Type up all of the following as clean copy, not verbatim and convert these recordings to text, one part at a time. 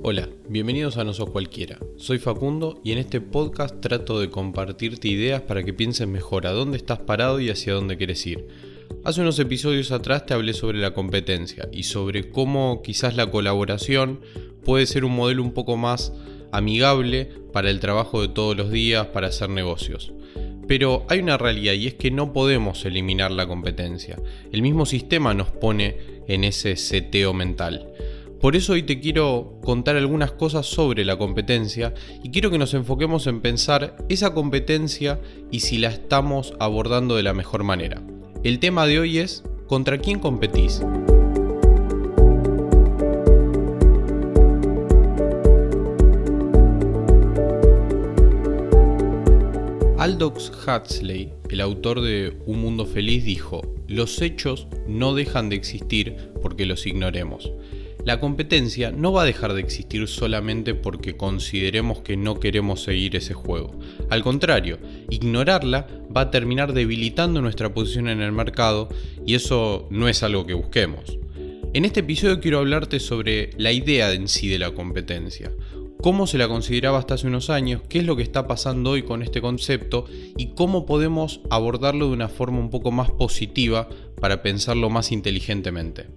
Hola, bienvenidos a No Sos Cualquiera. Soy Facundo y en este podcast trato de compartirte ideas para que pienses mejor a dónde estás parado y hacia dónde quieres ir. Hace unos episodios atrás te hablé sobre la competencia y sobre cómo quizás la colaboración puede ser un modelo un poco más amigable para el trabajo de todos los días, para hacer negocios. Pero hay una realidad y es que no podemos eliminar la competencia. El mismo sistema nos pone en ese seteo mental. Por eso hoy te quiero contar algunas cosas sobre la competencia y quiero que nos enfoquemos en pensar esa competencia y si la estamos abordando de la mejor manera. El tema de hoy es ¿contra quién competís? Aldous Huxley, el autor de Un Mundo Feliz, dijo: los hechos no dejan de existir porque los ignoremos. La competencia no va a dejar de existir solamente porque consideremos que no queremos seguir ese juego. Al contrario, ignorarla va a terminar debilitando nuestra posición en el mercado y eso no es algo que busquemos. En este episodio quiero hablarte sobre la idea en sí de la competencia. Cómo se la consideraba hasta hace unos años, qué es lo que está pasando hoy con este concepto y cómo podemos abordarlo de una forma un poco más positiva para pensarlo más inteligentemente.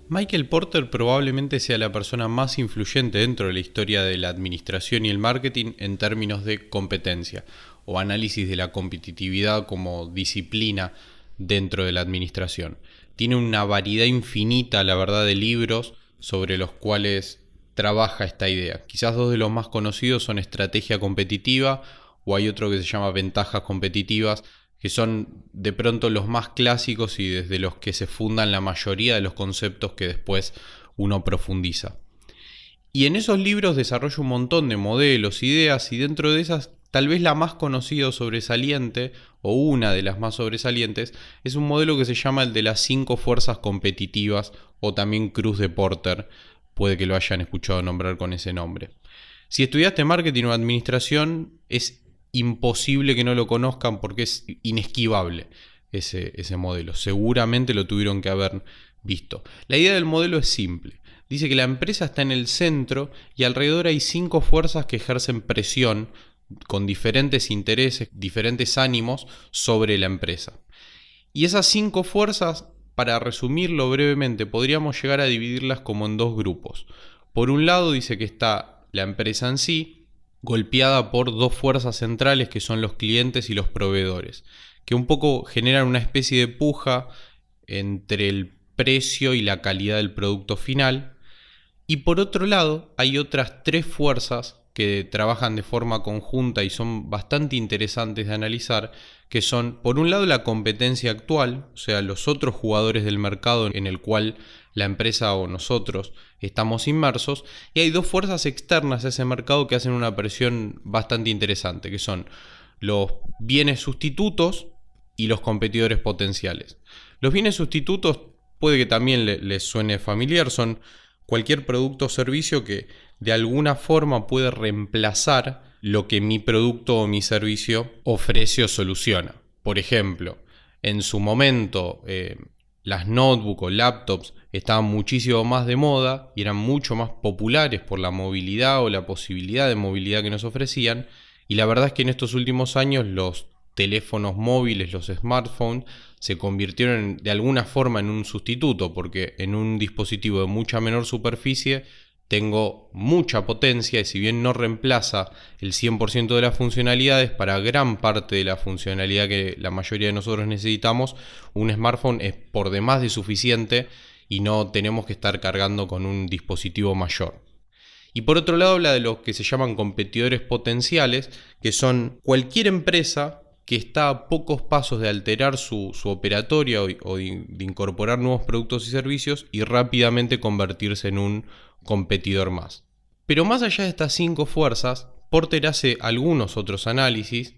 Michael Porter probablemente sea la persona más influyente dentro de la historia de la administración y el marketing en términos de competencia o análisis de la competitividad como disciplina dentro de la administración. Tiene una variedad infinita, la verdad, de libros sobre los cuales trabaja esta idea. Quizás dos de los más conocidos son Estrategia Competitiva o hay otro que se llama Ventajas Competitivas, que son de pronto los más clásicos y desde los que se fundan la mayoría de los conceptos que después uno profundiza. Y en esos libros desarrolla un montón de modelos, ideas, y dentro de esas tal vez la más conocida o sobresaliente, o una de las más sobresalientes, es un modelo que se llama el de las 5 fuerzas competitivas, o también Cruz de Porter, puede que lo hayan escuchado nombrar con ese nombre. Si estudiaste marketing o administración, es imposible que no lo conozcan porque es inesquivable ese modelo. Seguramente lo tuvieron que haber visto. La idea del modelo es simple. Dice que la empresa está en el centro y alrededor hay 5 fuerzas que ejercen presión con diferentes intereses, diferentes ánimos sobre la empresa. Y esas 5 fuerzas, para resumirlo brevemente, podríamos llegar a dividirlas como en 2 grupos. Por un lado dice que está la empresa en sí, golpeada por 2 fuerzas centrales que son los clientes y los proveedores, que un poco generan una especie de puja entre el precio y la calidad del producto final. Y por otro lado hay otras 3 fuerzas que trabajan de forma conjunta y son bastante interesantes de analizar, que son por un lado la competencia actual, o sea, los otros jugadores del mercado en el cual la empresa o nosotros estamos inmersos, y hay 2 fuerzas externas a ese mercado que hacen una presión bastante interesante, que son los bienes sustitutos y los competidores potenciales. Los bienes sustitutos puede que también les suene familiar, son cualquier producto o servicio que de alguna forma puede reemplazar lo que mi producto o mi servicio ofrece o soluciona. Por ejemplo, en su momento las notebooks o laptops estaban muchísimo más de moda y eran mucho más populares por la movilidad o la posibilidad de movilidad que nos ofrecían, y la verdad es que en estos últimos años los teléfonos móviles, los smartphones, se convirtieron de alguna forma en un sustituto, porque en un dispositivo de mucha menor superficie tengo mucha potencia y si bien no reemplaza el 100% de las funcionalidades, para gran parte de la funcionalidad que la mayoría de nosotros necesitamos, un smartphone es por demás de suficiente y no tenemos que estar cargando con un dispositivo mayor. Y por otro lado habla de los que se llaman competidores potenciales, que son cualquier empresa que está a pocos pasos de alterar su operatoria o de incorporar nuevos productos y servicios y rápidamente convertirse en un competidor más. Pero más allá de estas 5 fuerzas, Porter hace algunos otros análisis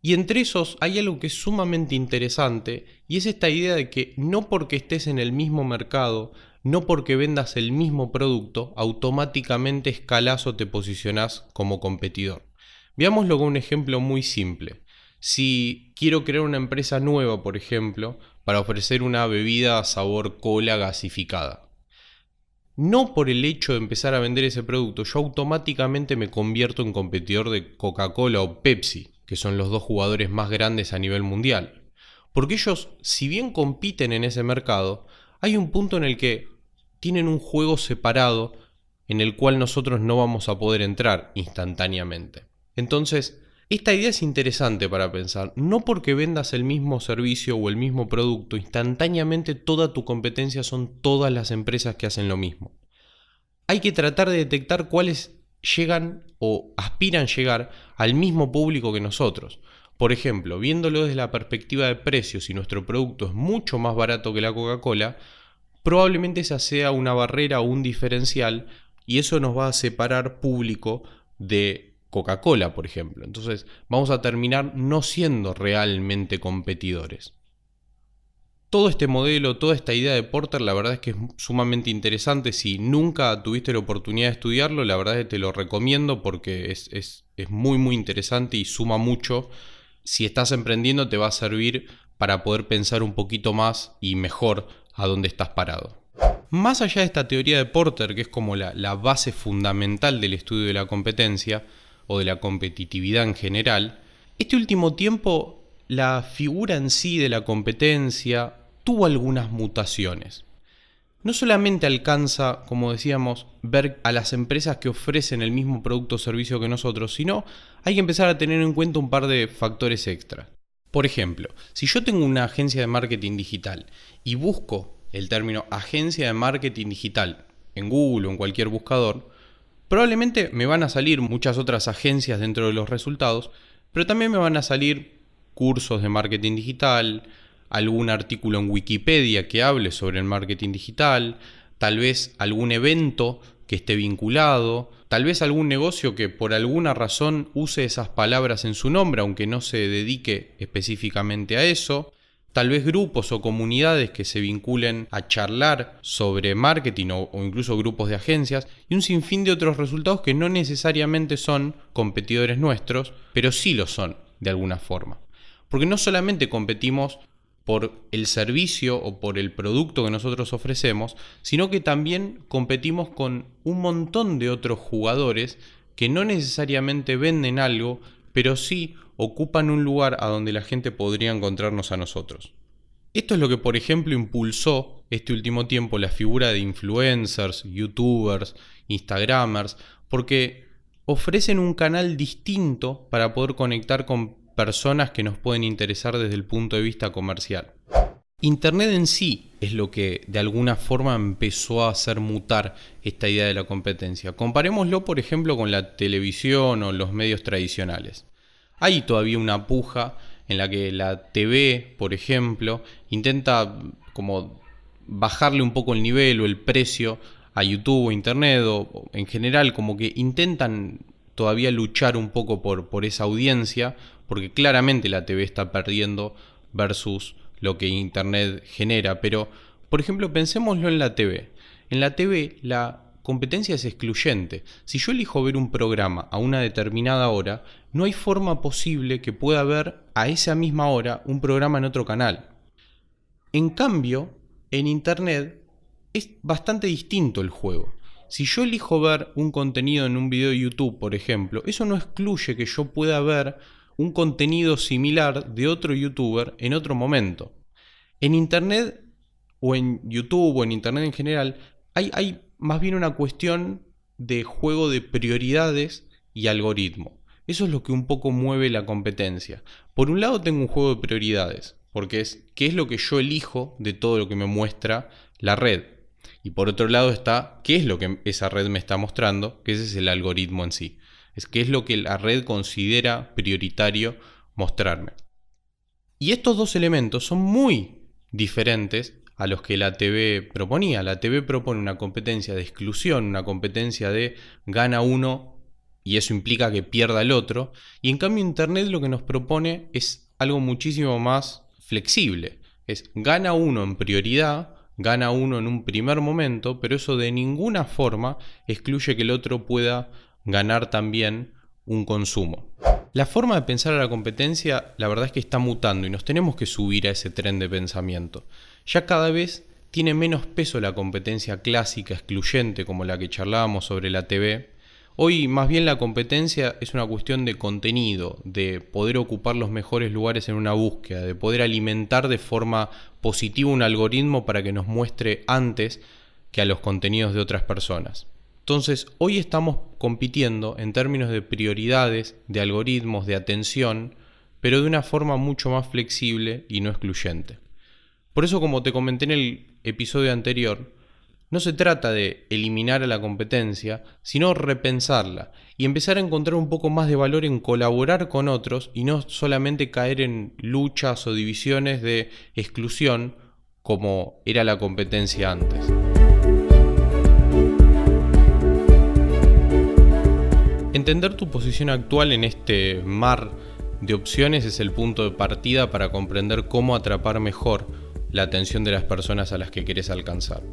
y entre esos hay algo que es sumamente interesante y es esta idea de que no porque estés en el mismo mercado, no porque vendas el mismo producto, automáticamente escalás o te posicionás como competidor. Veámoslo con un ejemplo muy simple. Si quiero crear una empresa nueva, por ejemplo, para ofrecer una bebida sabor cola gasificada, no por el hecho de empezar a vender ese producto, yo automáticamente me convierto en competidor de Coca-Cola o Pepsi, que son los dos jugadores más grandes a nivel mundial. Porque ellos, si bien compiten en ese mercado, hay un punto en el que tienen un juego separado en el cual nosotros no vamos a poder entrar instantáneamente. Entonces, esta idea es interesante para pensar. No porque vendas el mismo servicio o el mismo producto, instantáneamente toda tu competencia son todas las empresas que hacen lo mismo. Hay que tratar de detectar cuáles llegan o aspiran llegar al mismo público que nosotros. Por ejemplo, viéndolo desde la perspectiva de precios, si nuestro producto es mucho más barato que la Coca-Cola, probablemente esa sea una barrera o un diferencial y eso nos va a separar público de Coca-Cola, por ejemplo. Entonces vamos a terminar no siendo realmente competidores. Todo este modelo, toda esta idea de Porter, la verdad es que es sumamente interesante. Si nunca tuviste la oportunidad de estudiarlo, la verdad es que te lo recomiendo porque es muy muy interesante y suma mucho. Si estás emprendiendo te va a servir para poder pensar un poquito más y mejor a dónde estás parado. Más allá de esta teoría de Porter, que es como la base fundamental del estudio de la competencia o de la competitividad en general, este último tiempo la figura en sí de la competencia tuvo algunas mutaciones. No solamente alcanza, como decíamos, ver a las empresas que ofrecen el mismo producto o servicio que nosotros, sino hay que empezar a tener en cuenta un par de factores extra. Por ejemplo, si yo tengo una agencia de marketing digital y busco el término agencia de marketing digital en Google o en cualquier buscador, probablemente me van a salir muchas otras agencias dentro de los resultados, pero también me van a salir cursos de marketing digital, algún artículo en Wikipedia que hable sobre el marketing digital, tal vez algún evento que esté vinculado, tal vez algún negocio que por alguna razón use esas palabras en su nombre, aunque no se dedique específicamente a eso, tal vez grupos o comunidades que se vinculen a charlar sobre marketing o incluso grupos de agencias y un sinfín de otros resultados que no necesariamente son competidores nuestros, pero sí lo son de alguna forma. Porque no solamente competimos por el servicio o por el producto que nosotros ofrecemos, sino que también competimos con un montón de otros jugadores que no necesariamente venden algo, pero sí ocupan un lugar a donde la gente podría encontrarnos a nosotros. Esto es lo que, por ejemplo, impulsó este último tiempo la figura de influencers, youtubers, instagramers, porque ofrecen un canal distinto para poder conectar con personas que nos pueden interesar desde el punto de vista comercial. Internet en sí es lo que de alguna forma empezó a hacer mutar esta idea de la competencia. Comparémoslo, por ejemplo, con la televisión o los medios tradicionales. Hay todavía una puja en la que la TV, por ejemplo, intenta como bajarle un poco el nivel o el precio a YouTube o Internet o en general como que intentan todavía luchar un poco por esa audiencia, porque claramente la TV está perdiendo versus lo que Internet genera. Pero, por ejemplo, pensémoslo en la TV. En la TV la competencia es excluyente. Si yo elijo ver un programa a una determinada hora, no hay forma posible que pueda ver a esa misma hora un programa en otro canal. En cambio, en Internet es bastante distinto el juego. Si yo elijo ver un contenido en un video de YouTube, por ejemplo, eso no excluye que yo pueda ver un contenido similar de otro youtuber en otro momento. En Internet o en YouTube o en Internet en general hay más bien una cuestión de juego de prioridades y algoritmo. Eso es lo que un poco mueve la competencia. Por un lado tengo un juego de prioridades, porque es qué es lo que yo elijo de todo lo que me muestra la red. Y por otro lado está qué es lo que esa red me está mostrando, que ese es el algoritmo en sí. Es qué es lo que la red considera prioritario mostrarme. Y estos dos elementos son muy diferentes a los que la TV proponía. La TV propone una competencia de exclusión, una competencia de gana uno y eso implica que pierda el otro. Y en cambio Internet lo que nos propone es algo muchísimo más flexible. Es gana uno en prioridad, gana uno en un primer momento, pero eso de ninguna forma excluye que el otro pueda ganar también un consumo. La forma de pensar a la competencia, la verdad es que está mutando y nos tenemos que subir a ese tren de pensamiento. Ya cada vez tiene menos peso la competencia clásica, excluyente, como la que charlábamos sobre la TV. Hoy más bien la competencia es una cuestión de contenido, de poder ocupar los mejores lugares en una búsqueda, de poder alimentar de forma positiva un algoritmo para que nos muestre antes que a los contenidos de otras personas. Entonces, hoy estamos compitiendo en términos de prioridades, de algoritmos, de atención, pero de una forma mucho más flexible y no excluyente. Por eso, como te comenté en el episodio anterior, no se trata de eliminar a la competencia, sino repensarla y empezar a encontrar un poco más de valor en colaborar con otros y no solamente caer en luchas o divisiones de exclusión como era la competencia antes. Entender tu posición actual en este mar de opciones es el punto de partida para comprender cómo atrapar mejor la atención de las personas a las que querés alcanzar.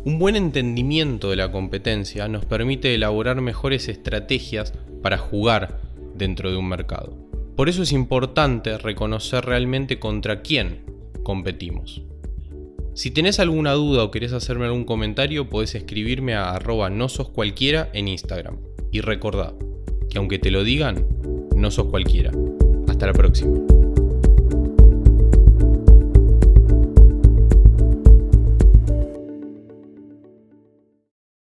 Un buen entendimiento de la competencia nos permite elaborar mejores estrategias para jugar dentro de un mercado. Por eso es importante reconocer realmente contra quién competimos. Si tenés alguna duda o querés hacerme algún comentario, podés escribirme a @nososcualquiera en Instagram. Y recordá que aunque te lo digan, no sos cualquiera. Hasta la próxima.